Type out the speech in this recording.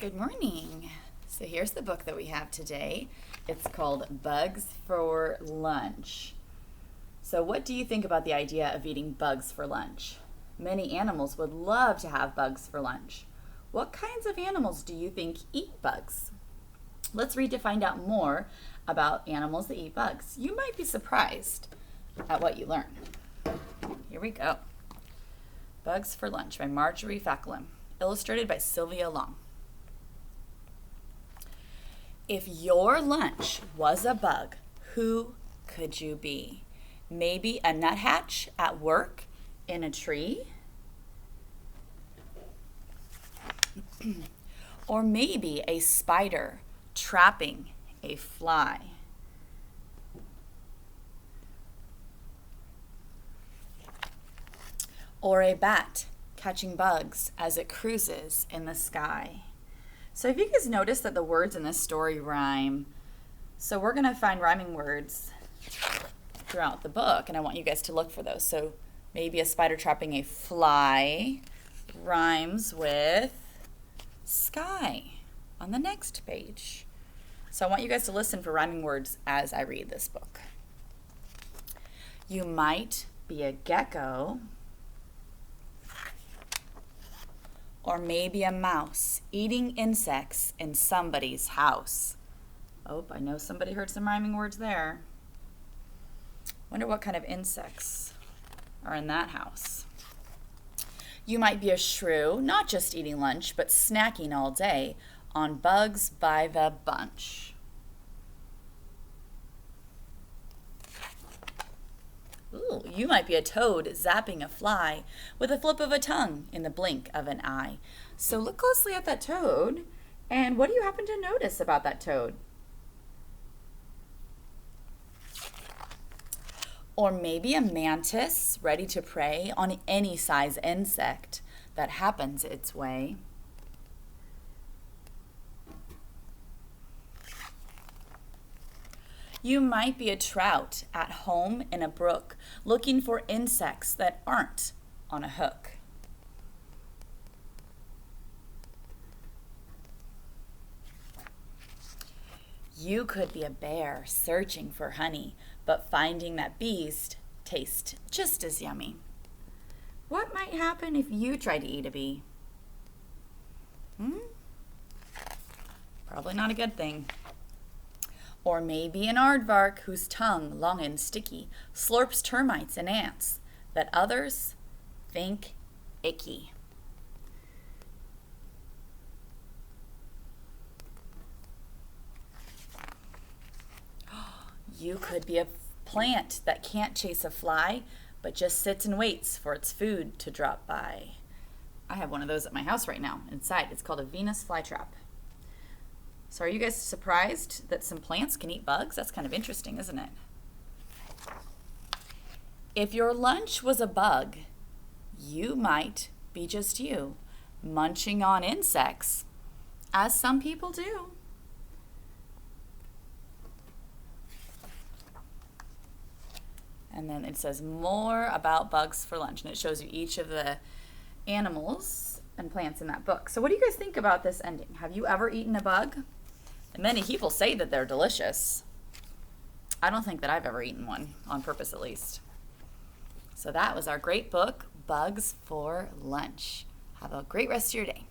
Good morning. So here's the book that we have today. It's called Bugs for Lunch. So what do you think about the idea of eating bugs for lunch? Many animals would love to have bugs for lunch. What kinds of animals do you think eat bugs? Let's read to find out more about animals that eat bugs. You might be surprised at what you learn. Here we go. Bugs for Lunch by Marjorie Facklin, illustrated by Sylvia Long. If your lunch was a bug, who could you be? Maybe a nuthatch at work in a tree? Or maybe a spider trapping a fly? Or a bat catching bugs as it cruises in the sky? So if you guys notice that the words in this story rhyme, so we're going to find rhyming words throughout the book, and I want you guys to look for those. So maybe a spider trapping a fly rhymes with sky on the next page. So I want you guys to listen for rhyming words as I read this book. You might be a gecko, or maybe a mouse eating insects in somebody's house. Oh, I know somebody heard some rhyming words there. Wonder what kind of insects are in that house. You might be a shrew, not just eating lunch, but snacking all day on bugs by the bunch. Ooh, you might be a toad zapping a fly with a flip of a tongue in the blink of an eye. So look closely at that toad, and what do you happen to notice about that toad? Or maybe a mantis ready to prey on any size insect that happens its way. You might be a trout at home in a brook looking for insects that aren't on a hook. You could be a bear searching for honey, but finding that bees taste just as yummy. What might happen if you tried to eat a bee? Probably not a good thing. Or maybe an aardvark whose tongue, long and sticky, slurps termites and ants that others think icky. You could be a plant that can't chase a fly, but just sits and waits for its food to drop by. I have one of those at my house right now inside. It's called a Venus flytrap. So are you guys surprised that some plants can eat bugs? That's kind of interesting, isn't it? If your lunch was a bug, you might be just you, munching on insects, as some people do. And then it says more about bugs for lunch, and it shows you each of the animals and plants in that book. So what do you guys think about this ending? Have you ever eaten a bug? And many people say that they're delicious. I don't think that I've ever eaten one, on purpose at least. So that was our great book, Bugs for Lunch. Have a great rest of your day.